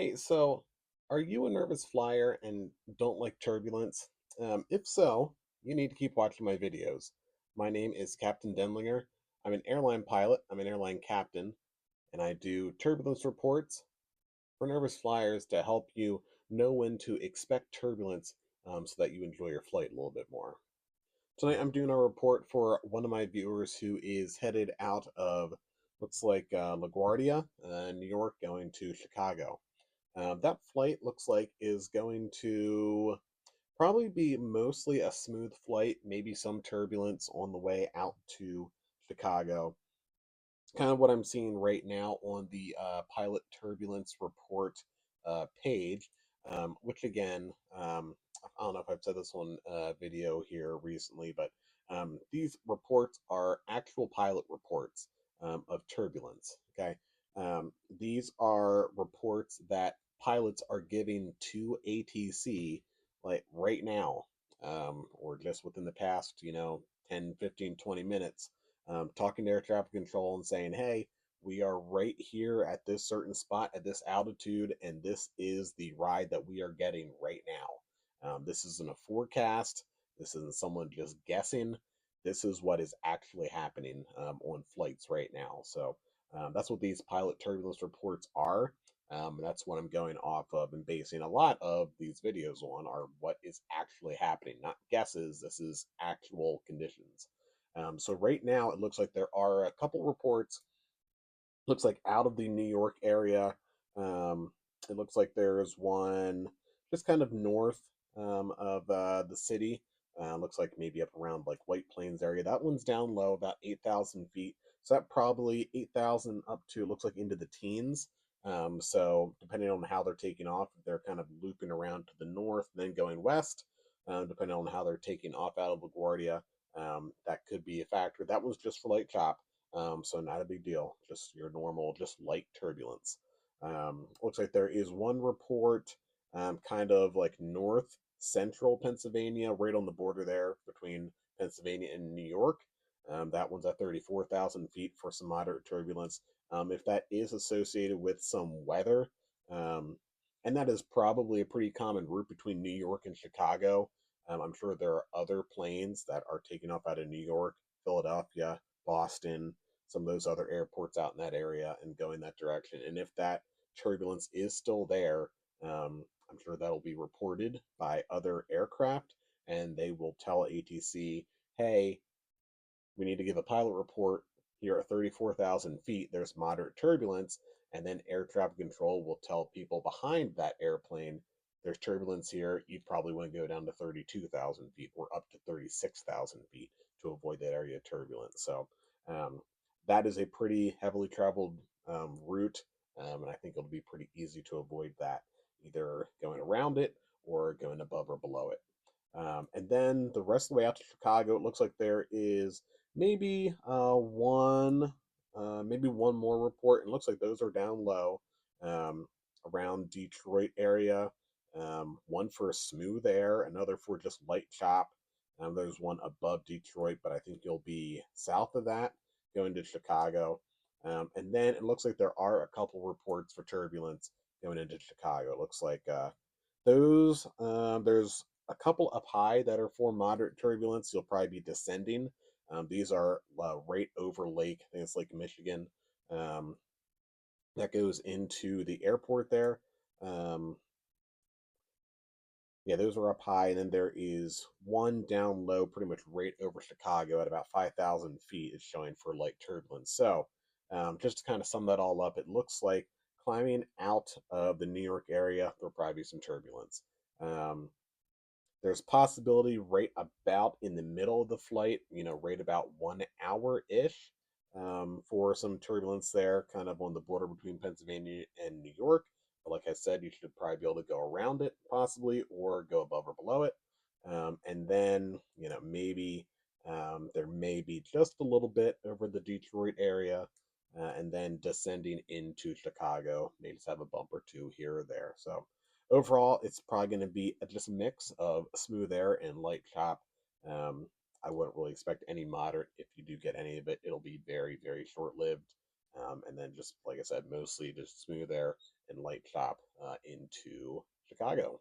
Hey, so are you a nervous flyer and don't like turbulence? If so, you need to keep watching my videos. My name is Captain Denlinger. I'm an airline pilot, I'm an airline captain, and I do turbulence reports for nervous flyers to help you know when to expect turbulence so that you enjoy your flight a little bit more. Tonight I'm doing a report for one of my viewers who is headed out of looks like LaGuardia, New York, going to Chicago. That flight looks like is going to probably be mostly a smooth flight, maybe some turbulence on the way out to Chicago. Kind of what I'm seeing right now on the pilot turbulence report page, which again, I don't know if I've said this on video here recently, but these reports are actual pilot reports of turbulence. Okay. These are reports that pilots are giving to ATC like right now, or just within the past, 10, 15, 20 minutes, talking to air traffic control and saying, hey, we are right here at this certain spot at this altitude, and this is the ride that we are getting right now. This isn't a forecast. This isn't someone just guessing. This is what is actually happening on flights right now. So that's what these pilot turbulence reports are. And that's what I'm going off of and basing a lot of these videos on are what is actually happening, not guesses. This is actual conditions. So right now, it looks like there are a couple reports. Looks like out of the New York area. Um, it looks like there's one just kind of north of the city. Looks like maybe up around like White Plains area. That one's down low, about 8,000 feet. So that probably 8,000 up to looks like into the teens. So depending on how they're taking off, they're kind of looping around to the north, then going west. Depending on how they're taking off out of LaGuardia, that could be a factor. That was just for light chop, so not a big deal. Just your normal, just light turbulence. Looks like there is one report, kind of like north central Pennsylvania, right on the border there between Pennsylvania and New York. That one's at 34,000 feet for some moderate turbulence. If that is associated with some weather, um, and that is probably a pretty common route between New York and Chicago. I'm sure there are other planes that are taking off out of New York, Philadelphia, Boston, some of those other airports out in that area and going that direction. And if that turbulence is still there, I'm sure that'll be reported by other aircraft and they will tell ATC, hey, we need to give a pilot report here at 34,000 feet. There's moderate turbulence. And then air traffic control will tell people behind that airplane, there's turbulence here. You probably want to go down to 32,000 feet or up to 36,000 feet to avoid that area of turbulence. So um, that is a pretty heavily traveled route. And I think it'll be pretty easy to avoid that, either going around it or going above or below it. And then the rest of the way out to Chicago, it looks like there is maybe maybe one more report. It looks like those are down low, um, around Detroit area. One for smooth air, another for just light chop. There's one above Detroit, but I think you'll be south of that going to Chicago. And then it looks like there are a couple reports for turbulence going into Chicago. It looks like those there's a couple up high that are for moderate turbulence. You'll probably be descending. These are right over Lake. I think it's Lake Michigan. Um, that goes into the airport there. Um, yeah, those are up high, and then there is one down low, pretty much right over Chicago at about 5,000 feet. Is showing for light turbulence. So, just to kind of sum that all up, it looks like climbing out of the New York area, there'll probably be some turbulence. Um, there's possibility right about in the middle of the flight, right about 1 hour ish, for some turbulence there, kind of on the border between Pennsylvania and New York. But like I said, you should probably be able to go around it possibly or go above or below it. And then, maybe there may be just a little bit over the Detroit area. And then descending into Chicago, maybe just have a bump or two here or there. So, overall, it's probably going to be just a mix of smooth air and light chop. Um, I wouldn't really expect any moderate. If you do get any of it, it'll be very, very short lived. and then just like I said, mostly just smooth air and light chop into Chicago.